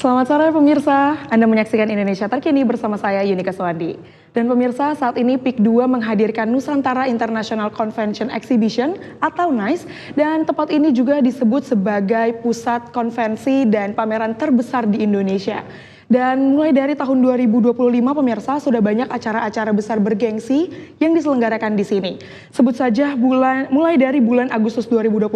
Selamat sore pemirsa, Anda menyaksikan Indonesia Terkini bersama saya Yunika Swandi. Dan pemirsa, saat ini PIK 2 menghadirkan Nusantara International Convention Exhibition atau NICE, dan tempat ini juga disebut sebagai pusat konvensi dan pameran terbesar di Indonesia. Dan mulai dari tahun 2025 pemirsa sudah banyak acara-acara besar bergengsi yang diselenggarakan di sini. Sebut saja mulai dari bulan Agustus 2025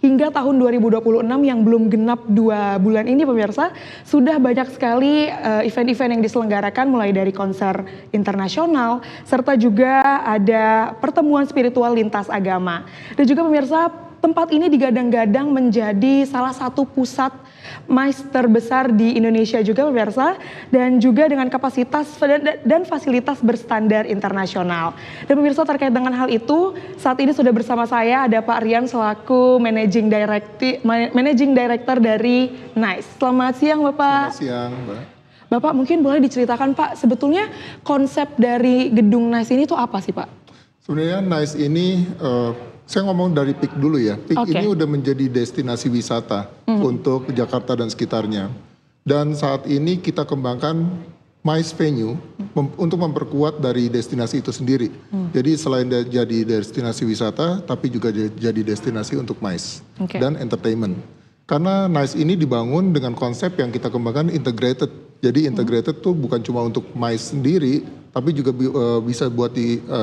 hingga tahun 2026 yang belum genap 2 bulan ini pemirsa, sudah banyak sekali event-event yang diselenggarakan mulai dari konser internasional serta juga ada pertemuan spiritual lintas agama. Dan juga pemirsa, tempat ini digadang-gadang menjadi salah satu pusat MICE terbesar di Indonesia juga pemirsa, dan juga dengan kapasitas dan fasilitas berstandar internasional. Dan pemirsa, terkait dengan hal itu, saat ini sudah bersama saya ada Pak Rian selaku Managing Director dari NICE. Selamat siang Bapak. Selamat siang Mbak. Bapak mungkin boleh diceritakan Pak, sebetulnya konsep dari gedung NICE ini tuh apa sih Pak? Sebenarnya NICE ini, saya ngomong dari PIK dulu ya. PIK ini udah menjadi destinasi wisata untuk Jakarta dan sekitarnya. Dan saat ini kita kembangkan MICE venue untuk memperkuat dari destinasi itu sendiri. Jadi selain jadi destinasi wisata, tapi juga jadi destinasi untuk MICE dan entertainment. Karena NICE ini dibangun dengan konsep yang kita kembangkan integrated. Jadi integrated tuh bukan cuma untuk MICE sendiri, tapi juga bisa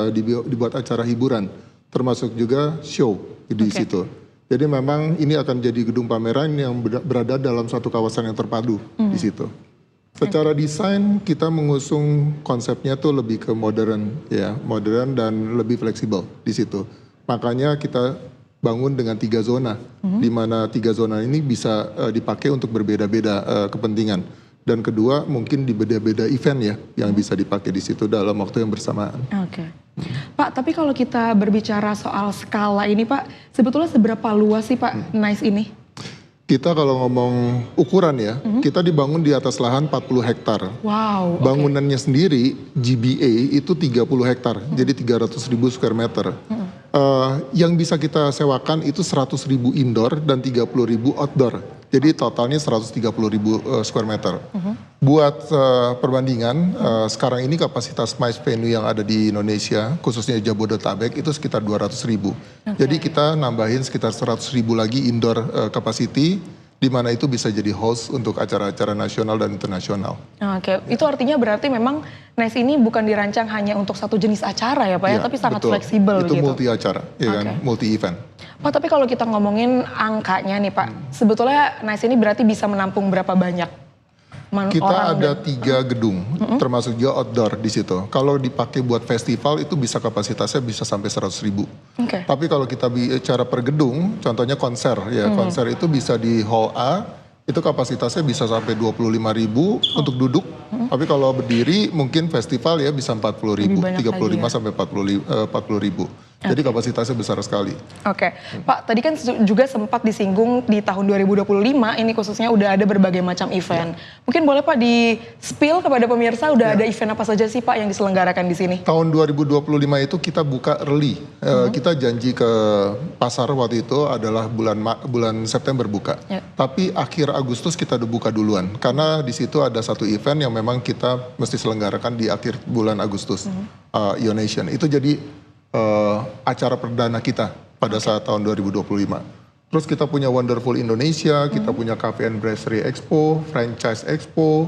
dibuat acara hiburan, termasuk juga show di situ. Jadi memang ini akan jadi gedung pameran yang berada dalam satu kawasan yang terpadu di situ. Secara desain kita mengusung konsepnya tuh lebih ke modern ya, modern dan lebih fleksibel di situ. Makanya kita bangun dengan 3 zona, di mana 3 zona ini bisa dipakai untuk berbeda-beda kepentingan. Dan kedua mungkin di beda-beda event ya yang bisa dipakai di situ dalam waktu yang bersamaan. Pak, tapi kalau kita berbicara soal skala ini Pak, sebetulnya seberapa luas sih Pak NICE ini? Kita kalau ngomong ukuran ya, kita dibangun di atas lahan 40 hektar. Wow. Bangunannya sendiri GBA itu 30 hektar, jadi 300.000 square meter. Yang bisa kita sewakan itu 100.000 indoor dan 30.000 outdoor. Jadi totalnya 130.000 square meter. Buat perbandingan, sekarang ini kapasitas MICE venue yang ada di Indonesia, khususnya Jabodetabek itu sekitar 200.000. Jadi kita nambahin sekitar 100.000 lagi indoor capacity, di mana itu bisa jadi host untuk acara-acara nasional dan internasional. Itu artinya berarti memang NICE ini bukan dirancang hanya untuk satu jenis acara ya Pak ya, tapi sangat fleksibel itu gitu. Multi acara, ya kan, multi event. Pak, tapi kalau kita ngomongin angkanya nih Pak, sebetulnya NICE ini berarti bisa menampung berapa banyak kita ada 3 gedung, termasuk juga outdoor di situ. Kalau dipakai buat festival itu bisa kapasitasnya bisa sampai 100.000. Tapi kalau kita bicara per gedung, contohnya konser ya, konser itu bisa di Hall A, itu kapasitasnya bisa sampai 25.000 untuk duduk. Tapi kalau berdiri mungkin festival ya bisa 40.000, 35 sampai 40.000. Jadi kapasitasnya besar sekali. Pak, tadi kan juga sempat disinggung di tahun 2025 ini khususnya udah ada berbagai macam event. Mungkin boleh Pak di spill kepada pemirsa udah ada event apa saja sih Pak yang diselenggarakan di sini? Tahun 2025 itu kita buka early. Kita janji ke pasar waktu itu adalah bulan September buka. Tapi akhir Agustus kita udah buka duluan. Karena di situ ada satu event yang memang kita mesti selenggarakan di akhir bulan Agustus. Ionation. Itu jadi acara perdana kita pada saat tahun 2025. Terus kita punya Wonderful Indonesia, kita punya Cafe and Brasserie Expo, Franchise Expo,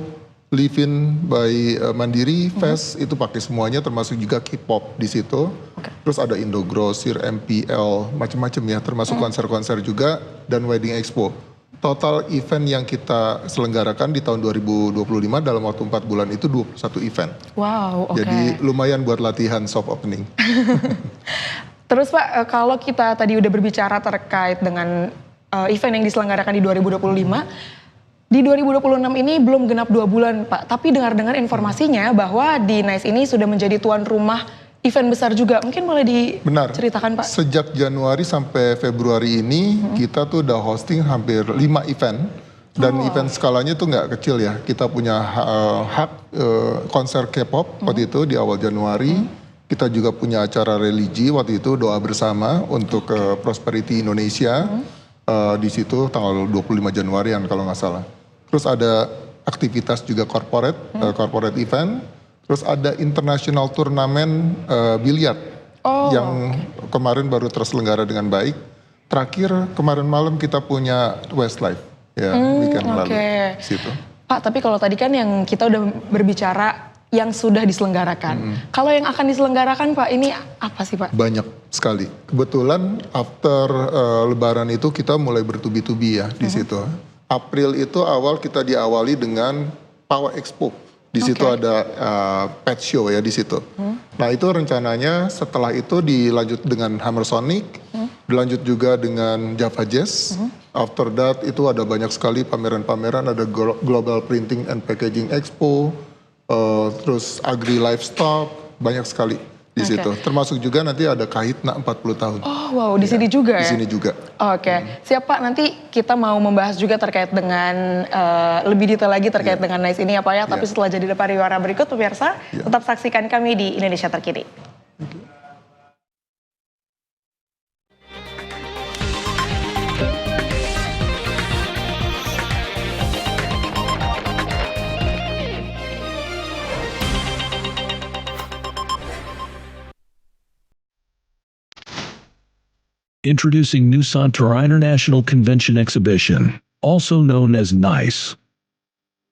Live In by Mandiri Fest, itu pakai semuanya termasuk juga K-pop di situ. Terus ada Indogrosir, MPL, macam-macam ya, termasuk konser-konser juga dan Wedding Expo. Total event yang kita selenggarakan di tahun 2025 dalam waktu 4 bulan itu 21 event. Wow, Jadi lumayan buat latihan soft opening. Terus Pak, kalau kita tadi udah berbicara terkait dengan event yang diselenggarakan di 2025, di 2026 ini belum genap 2 bulan Pak, tapi dengar-dengar informasinya bahwa di NICE ini sudah menjadi tuan rumah event besar juga. Mungkin boleh Benar. diceritakan Pak? Sejak Januari sampai Februari ini kita tuh udah hosting hampir 5 event. Dan event skalanya tuh nggak kecil ya. Kita punya hak konser K-pop waktu itu di awal Januari. Kita juga punya acara religi waktu itu, doa bersama untuk Prosperity Indonesia. Di situ tanggal 25 Januarian kalau nggak salah. Terus ada aktivitas juga corporate event. Terus ada international turnamen biliar yang kemarin baru terselenggara dengan baik. Terakhir kemarin malam kita punya Westlife ya weekend lalu. Situ. Pak, tapi kalau tadi kan yang kita udah berbicara yang sudah diselenggarakan. Kalau yang akan diselenggarakan Pak, ini apa sih Pak? Banyak sekali. Kebetulan after Lebaran itu kita mulai bertubi-tubi ya di situ. April itu awal kita diawali dengan Power Expo. Di situ ada pet show ya di situ. Nah itu rencananya setelah itu dilanjut dengan Hammer Sonic, dilanjut juga dengan Java Jazz. After that itu ada banyak sekali pameran-pameran, ada Global Printing and Packaging Expo, terus Agri Livestock, banyak sekali di situ. Termasuk juga nanti ada Kahitna 40 tahun. Oh wow, di sini juga ya? Di sini juga. Oke, siap Pak. Nanti kita mau membahas juga terkait dengan lebih detail lagi terkait dengan NICE ini ya Pak ya. Tapi setelah jeda pariwara berikut pemirsa, tetap saksikan kami di Indonesia Terkini. Introducing Nusantara International Convention Exhibition, also known as NICE.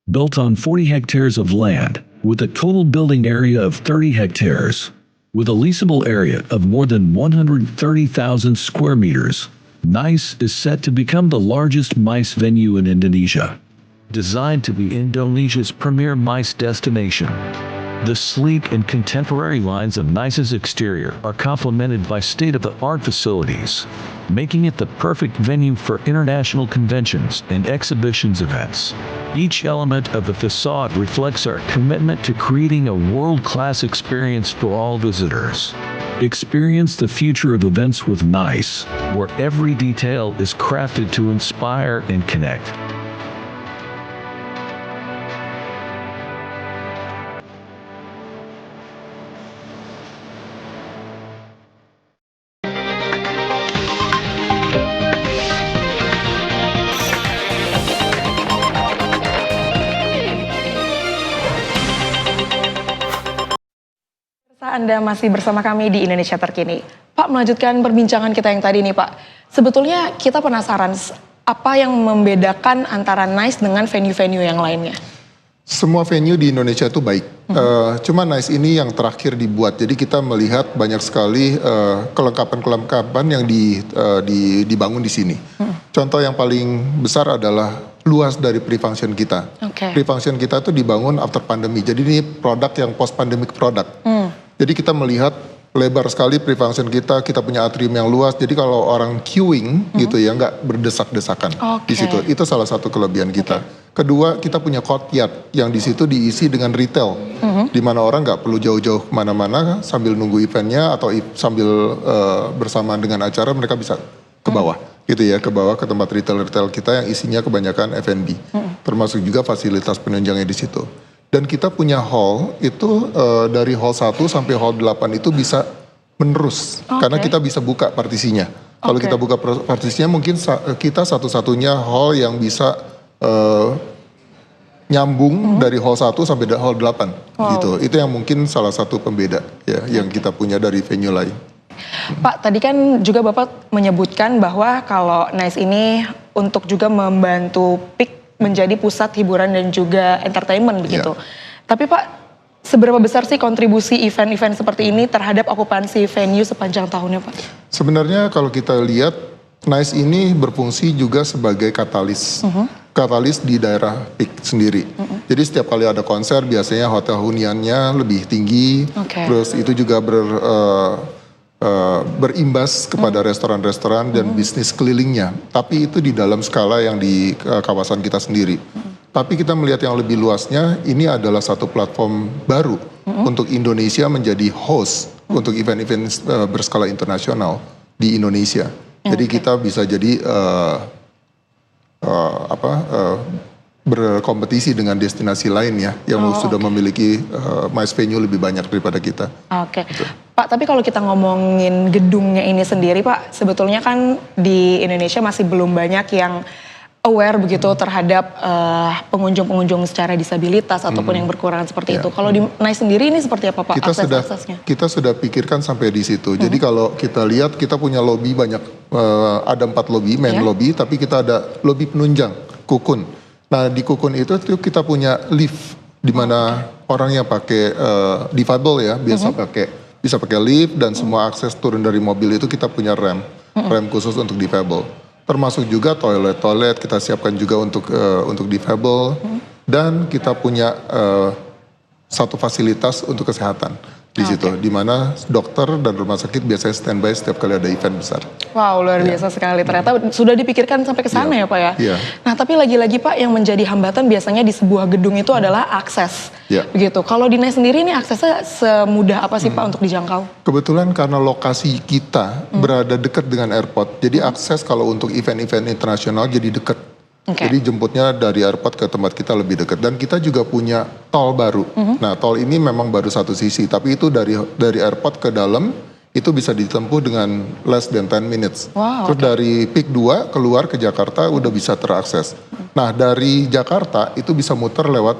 Built on 40 hectares of land, with a total building area of 30 hectares, with a leasable area of more than 130,000 square meters, NICE is set to become the largest MICE venue in Indonesia. Designed to be Indonesia's premier MICE destination. The sleek and contemporary lines of NICE's exterior are complemented by state-of-the-art facilities, making it the perfect venue for international conventions and exhibitions events. Each element of the facade reflects our commitment to creating a world-class experience for all visitors. Experience the future of events with NICE, where every detail is crafted to inspire and connect. Anda masih bersama kami di Indonesia Terkini. Pak, melanjutkan perbincangan kita yang tadi nih Pak. Sebetulnya kita penasaran apa yang membedakan antara NICE dengan venue-venue yang lainnya? Semua venue di Indonesia itu baik. Cuma NICE ini yang terakhir dibuat. Jadi kita melihat banyak sekali kelengkapan-kelengkapan yang dibangun di sini. Contoh yang paling besar adalah luas dari pre-function kita. Pre-function kita tuh dibangun after pandemi. Jadi ini produk yang post-pandemic product. Jadi kita melihat lebar sekali pre-function kita punya atrium yang luas. Jadi kalau orang queuing gitu ya, nggak berdesak-desakan di situ. Itu salah satu kelebihan kita. Kedua, kita punya courtyard yang di situ diisi dengan retail, di mana orang nggak perlu jauh-jauh kemana-mana sambil nunggu eventnya atau sambil bersamaan dengan acara mereka bisa ke bawah, gitu ya, ke bawah ke tempat retail-retail kita yang isinya kebanyakan F&B, termasuk juga fasilitas penunjangnya di situ. Dan kita punya hall itu dari hall 1 sampai hall 8 itu bisa menerus karena kita bisa buka partisinya. Kalau kita buka partisinya mungkin kita satu-satunya hall yang bisa nyambung dari hall 1 sampai hall 8 gitu. Itu yang mungkin salah satu pembeda ya yang kita punya dari venue lain. Pak, tadi kan juga Bapak menyebutkan bahwa kalau NICE ini untuk juga membantu PIK menjadi pusat hiburan dan juga entertainment begitu. Tapi Pak, seberapa besar sih kontribusi event-event seperti ini terhadap okupansi venue sepanjang tahunnya Pak? Sebenarnya kalau kita lihat NICE ini berfungsi juga sebagai katalis. Katalis di daerah PIK sendiri. Jadi setiap kali ada konser biasanya hotel huniannya lebih tinggi. Terus itu juga berimbas kepada restoran-restoran dan bisnis kelilingnya. Tapi itu di dalam skala yang di kawasan kita sendiri. Tapi kita melihat yang lebih luasnya, ini adalah satu platform baru untuk Indonesia menjadi host untuk event-event berskala internasional di Indonesia. Jadi kita bisa jadi berkompetisi dengan destinasi lain ya yang sudah memiliki MICE venue lebih banyak daripada kita. Oke. Pak, tapi kalau kita ngomongin gedungnya ini sendiri Pak, sebetulnya kan di Indonesia masih belum banyak yang aware begitu terhadap pengunjung-pengunjung secara disabilitas ataupun yang berkurangan seperti itu. Kalau di NICE sendiri ini seperti apa Pak aksesnya? Kita sudah pikirkan sampai di situ. Jadi kalau kita lihat kita punya lobby banyak, ada 4 lobby, main lobby, tapi kita ada lobby penunjang, kukun. Nah di kukun itu kita punya lift, di mana orang yang pakai difabel ya, bisa pakai lift dan semua akses turun dari mobil itu kita punya rem khusus untuk difabel. Termasuk juga toilet kita siapkan juga untuk difabel dan kita punya satu fasilitas untuk kesehatan di situ, di mana dokter dan rumah sakit biasanya standby setiap kali ada event besar. Wow, luar biasa sekali. Ternyata sudah dipikirkan sampai ke sana ya Pak ya. Nah, tapi lagi-lagi Pak yang menjadi hambatan biasanya di sebuah gedung itu adalah akses. Begitu. Kalau di NICE sendiri ini aksesnya semudah apa sih Pak untuk dijangkau? Kebetulan karena lokasi kita berada dekat dengan airport, jadi akses kalau untuk event-event internasional jadi dekat. Jadi jemputnya dari airport ke tempat kita lebih dekat. Dan kita juga punya tol baru. Nah tol ini memang baru satu sisi, tapi itu dari airport ke dalam itu bisa ditempuh dengan less than 10 minutes. Terus dari PIK 2 keluar ke Jakarta udah bisa terakses. Nah dari Jakarta itu bisa muter lewat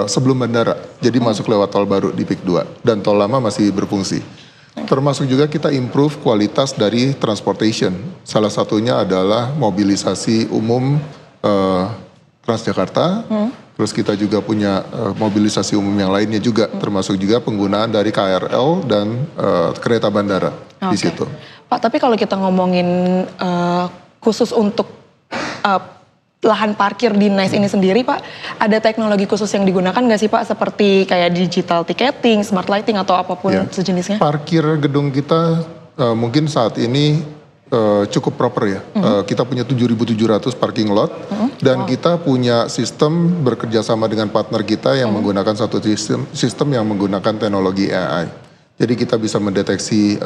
sebelum bandara. Jadi masuk lewat tol baru di PIK 2 dan tol lama masih berfungsi. Termasuk juga kita improve kualitas dari transportation. Salah satunya adalah mobilisasi umum Transjakarta. Terus kita juga punya mobilisasi umum yang lainnya juga, termasuk juga penggunaan dari KRL dan kereta bandara di situ. Pak, tapi kalau kita ngomongin khusus untuk lahan parkir di NICE ini sendiri Pak, ada teknologi khusus yang digunakan nggak sih Pak? Seperti kayak digital ticketing, smart lighting atau apapun sejenisnya? Parkir gedung kita mungkin saat ini cukup proper ya. Kita punya 7.700 parking lot dan kita punya sistem bekerja sama dengan partner kita yang menggunakan satu sistem yang menggunakan teknologi AI. Jadi kita bisa mendeteksi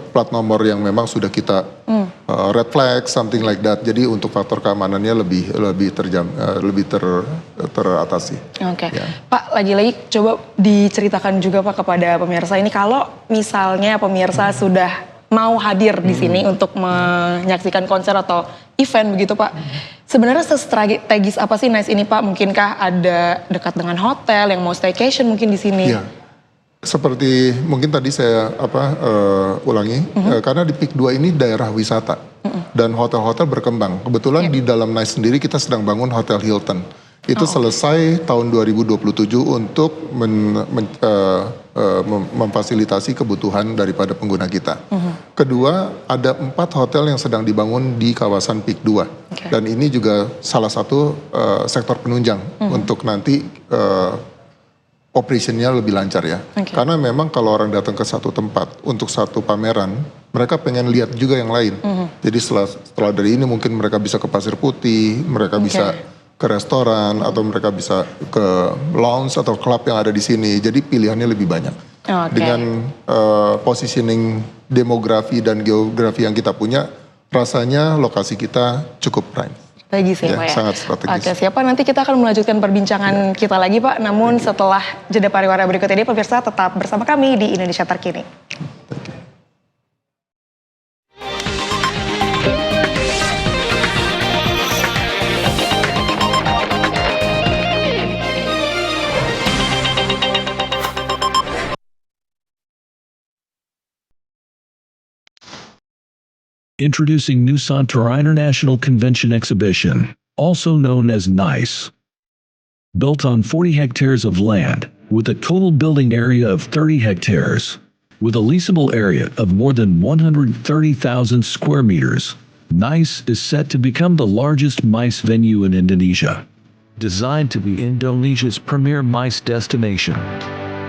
plat nomor yang memang sudah kita red flag, something like that. Jadi untuk faktor keamanannya lebih teratasi. Pak, lagi-lagi coba diceritakan juga Pak kepada pemirsa ini, kalau misalnya pemirsa sudah mau hadir di sini untuk menyaksikan konser atau event begitu Pak. Sebenarnya sestrategis apa sih NICE ini Pak? Mungkinkah ada dekat dengan hotel yang mau staycation mungkin di sini? Seperti mungkin tadi saya ulangi, karena di PIK 2 ini daerah wisata dan hotel-hotel berkembang. Kebetulan di dalam NICE sendiri kita sedang bangun Hotel Hilton. Itu selesai tahun 2027 untuk memfasilitasi kebutuhan daripada pengguna kita. Kedua, ada 4 hotel yang sedang dibangun di kawasan PIK 2. Dan ini juga salah satu sektor penunjang untuk nanti operationnya lebih lancar ya. Karena memang kalau orang datang ke satu tempat untuk satu pameran, mereka pengen lihat juga yang lain. Jadi setelah dari ini mungkin mereka bisa ke Pasir Putih, mereka bisa ke restoran, atau mereka bisa ke lounge atau club yang ada di sini. Jadi pilihannya lebih banyak. Dengan positioning demografi dan geografi yang kita punya, rasanya lokasi kita cukup prime. Strategis ya Pak ya? Sangat strategis. Oke, siapa nanti kita akan melanjutkan perbincangan kita lagi Pak. Namun setelah jeda pariwara berikut ini, pemirsa tetap bersama kami di Indonesia Terkini. Introducing Nusantara International Convention Exhibition, also known as NICE. Built on 40 hectares of land, with a total building area of 30 hectares, with a leasable area of more than 130,000 square meters, NICE is set to become the largest MICE venue in Indonesia. Designed to be Indonesia's premier MICE destination,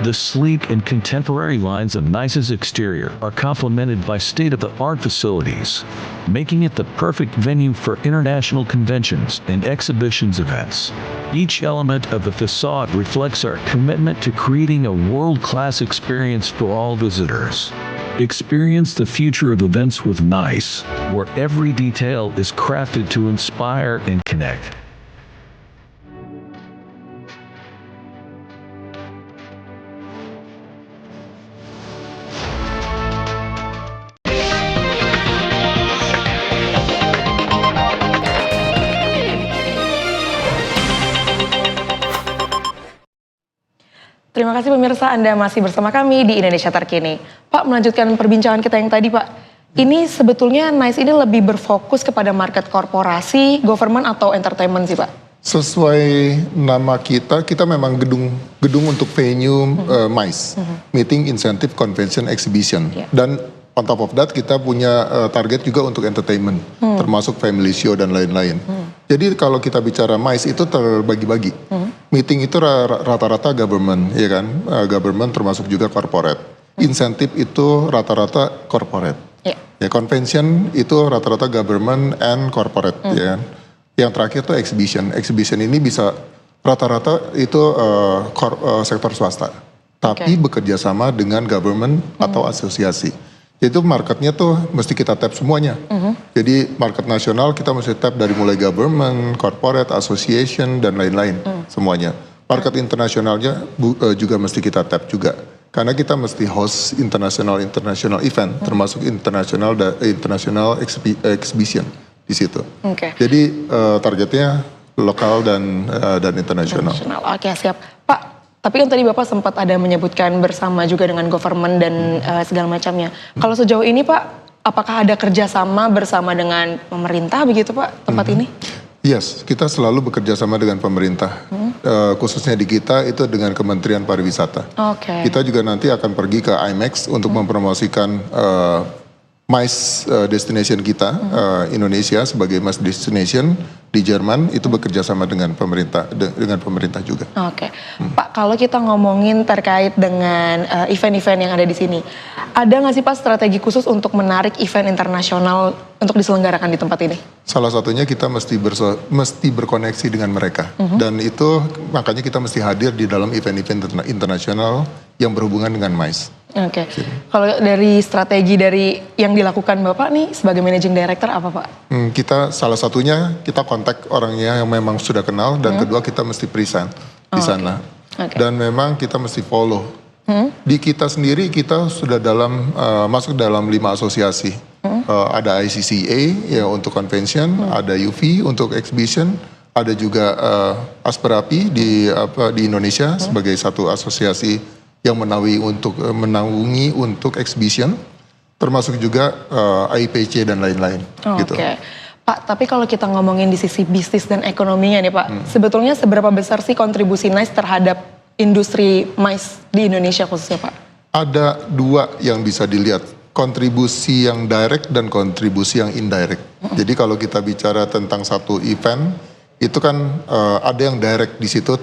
The sleek and contemporary lines of NICE's exterior are complemented by state-of-the-art facilities, making it the perfect venue for international conventions and exhibitions events. Each element of the facade reflects our commitment to creating a world-class experience for all visitors. Experience the future of events with NICE, where every detail is crafted to inspire and connect. Terima kasih pemirsa, Anda masih bersama kami di Indonesia Terkini. Pak, melanjutkan perbincangan kita yang tadi, Pak. Ini sebetulnya NICE ini lebih berfokus kepada market korporasi, government atau entertainment sih, Pak? Sesuai nama kita memang gedung untuk venue MICE, Meeting Incentive Convention Exhibition. Dan on top of that kita punya target juga untuk entertainment, termasuk family show dan lain-lain. Jadi kalau kita bicara MICE itu terbagi-bagi. Meeting itu rata-rata government, ya kan? Government termasuk juga corporate. Insentif itu rata-rata corporate. Ya, convention itu rata-rata government and corporate, ya kan? Yang terakhir tuh exhibition. Exhibition ini bisa rata-rata itu sektor swasta, tapi bekerja sama dengan government atau asosiasi. Itu marketnya tuh mesti kita tap semuanya. Jadi market nasional kita mesti tap dari mulai government, corporate, association, dan lain-lain semuanya. Market internasionalnya juga mesti kita tap juga. Karena kita mesti host international event, termasuk international exhibition di situ. Jadi targetnya lokal dan internasional. Oke, siap. Pak, tapi kan tadi Bapak sempat ada menyebutkan bersama juga dengan government dan segala macamnya. Kalau sejauh ini Pak, apakah ada kerjasama bersama dengan pemerintah begitu Pak, tempat ini? Yes, kita selalu bekerja sama dengan pemerintah. Khususnya di kita itu dengan Kementerian Pariwisata. Kita juga nanti akan pergi ke IMEX untuk mempromosikan MICE destination kita, Indonesia sebagai MICE destination di Jerman, itu bekerja sama dengan pemerintah juga. Pak, kalau kita ngomongin terkait dengan event-event yang ada di sini, ada nggak sih Pak strategi khusus untuk menarik event internasional untuk diselenggarakan di tempat ini? Salah satunya kita mesti berkoneksi dengan mereka, dan itu makanya kita mesti hadir di dalam event-event internasional yang berhubungan dengan MICE. Kalau dari strategi dari yang dilakukan Bapak nih sebagai Managing Director apa Pak? Kita salah satunya kita kontak orangnya yang memang sudah kenal, dan kedua kita mesti present di sana. Dan memang kita mesti follow. Di kita sendiri kita sudah masuk dalam 5 asosiasi. Ada ICCA ya untuk convention, ada UV untuk exhibition, ada juga Asperapi di Indonesia sebagai satu asosiasi yang menaungi untuk exhibition, termasuk juga IPC dan lain-lain. Gitu. Pak, tapi kalau kita ngomongin di sisi bisnis dan ekonominya nih Pak, sebetulnya seberapa besar sih kontribusi NICE terhadap industri MICE di Indonesia khususnya Pak? Ada 2 yang bisa dilihat, kontribusi yang direct dan kontribusi yang indirect. Jadi kalau kita bicara tentang satu event, itu kan ada yang direct di situ,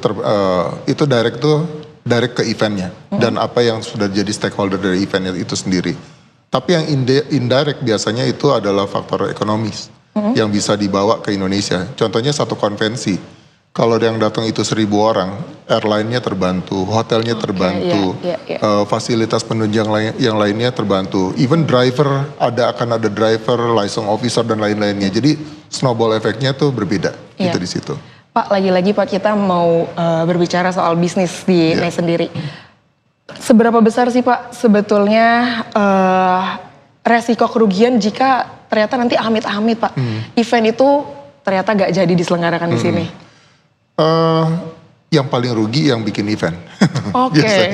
itu direct ke eventnya dan apa yang sudah jadi stakeholder dari event itu sendiri. Tapi yang indirect biasanya itu adalah faktor ekonomis yang bisa dibawa ke Indonesia. Contohnya satu konvensi, kalau yang datang itu 1.000 orang, airline-nya terbantu, hotelnya terbantu, fasilitas penunjang yang lainnya terbantu, even driver akan ada driver, liaison officer dan lain-lainnya. Jadi snowball efeknya tuh berbeda itu di situ. Pak, lagi-lagi Pak kita mau berbicara soal bisnis di NICE sendiri. Seberapa besar sih Pak sebetulnya resiko kerugian jika ternyata nanti amit-amit Pak event itu ternyata gak jadi diselenggarakan di sini? Yang paling rugi yang bikin event.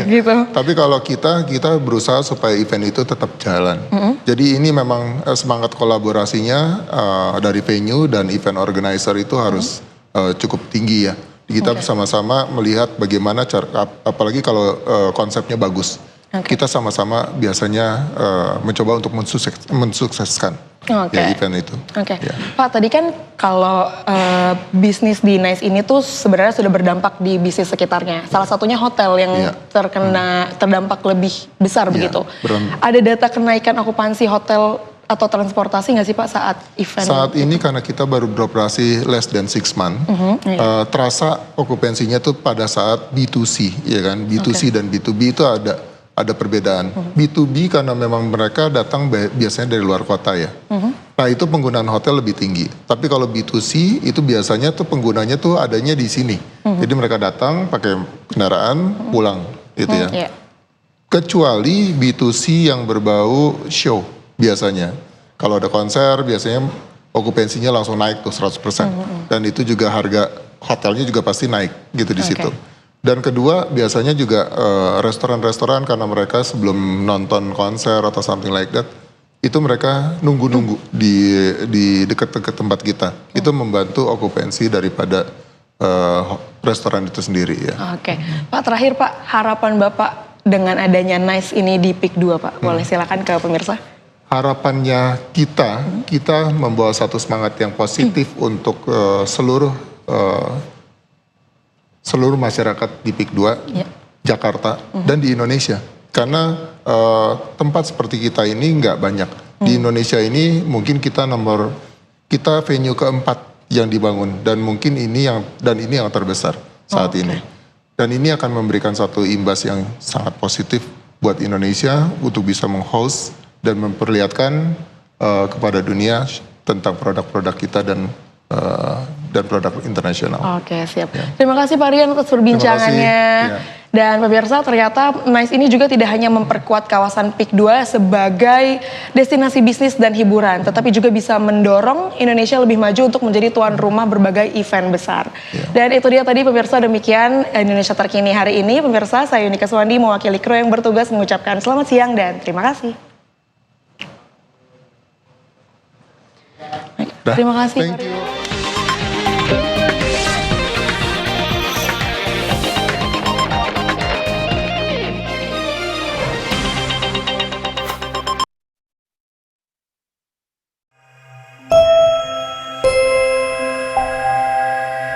Gitu. Tapi kalau kita berusaha supaya event itu tetap jalan. Jadi ini memang semangat kolaborasinya dari venue dan event organizer itu harus cukup tinggi ya. Kita bersama-sama melihat bagaimana apalagi kalau konsepnya bagus. Kita sama-sama biasanya mencoba untuk mensukseskan. Oke. ya event itu. Oke, Ya. Pak tadi kan kalau bisnis di Nice ini tuh sebenarnya sudah berdampak di bisnis sekitarnya. Salah satunya hotel yang Iya. terdampak lebih besar Iya, begitu. beram- Ada data kenaikan okupansi hotel atau transportasi nggak sih Pak saat event? Saat ini karena kita baru beroperasi less than 6 months, terasa okupansinya tuh pada saat B2C, ya kan? B2C dan B2B itu ada perbedaan. B2B karena memang mereka datang biasanya dari luar kota ya. Nah itu penggunaan hotel lebih tinggi. Tapi kalau B2C itu biasanya tuh penggunanya tuh adanya di sini. Jadi mereka datang pakai kendaraan pulang, gitu ya. Iya. Kecuali B2C yang berbau show biasanya. Kalau ada konser biasanya okupansinya langsung naik tuh 100%. Dan itu juga harga hotelnya juga pasti naik gitu di situ. Dan kedua biasanya juga restoran-restoran karena mereka sebelum nonton konser atau something like that, itu mereka nunggu-nunggu di dekat-dekat tempat kita. Itu membantu okupansi daripada restoran itu sendiri ya. Oke, Pak terakhir Pak, harapan Bapak dengan adanya Nice ini di PIK 2 Pak, boleh silakan ke pemirsa. Harapannya kita membawa satu semangat yang positif untuk seluruh masyarakat di PIK 2, Jakarta dan di Indonesia. Karena tempat seperti kita ini nggak banyak. Di Indonesia ini mungkin kita venue keempat yang dibangun dan mungkin ini yang terbesar saat ini. Dan ini akan memberikan satu imbas yang sangat positif buat Indonesia untuk bisa meng-host dan memperlihatkan kepada dunia tentang produk-produk kita dan produk internasional. Oke, siap. Terima kasih Pak Rian atas perbincangannya. Terima kasih. Dan pemirsa, ternyata Nice ini juga tidak hanya memperkuat kawasan PIK 2 sebagai destinasi bisnis dan hiburan, tetapi juga bisa mendorong Indonesia lebih maju untuk menjadi tuan rumah berbagai event besar. Dan itu dia tadi pemirsa, demikian Indonesia Terkini hari ini. Pemirsa, saya Yunika Swandi mewakili kru yang bertugas mengucapkan selamat siang dan terima kasih. Terima kasih. Thank you.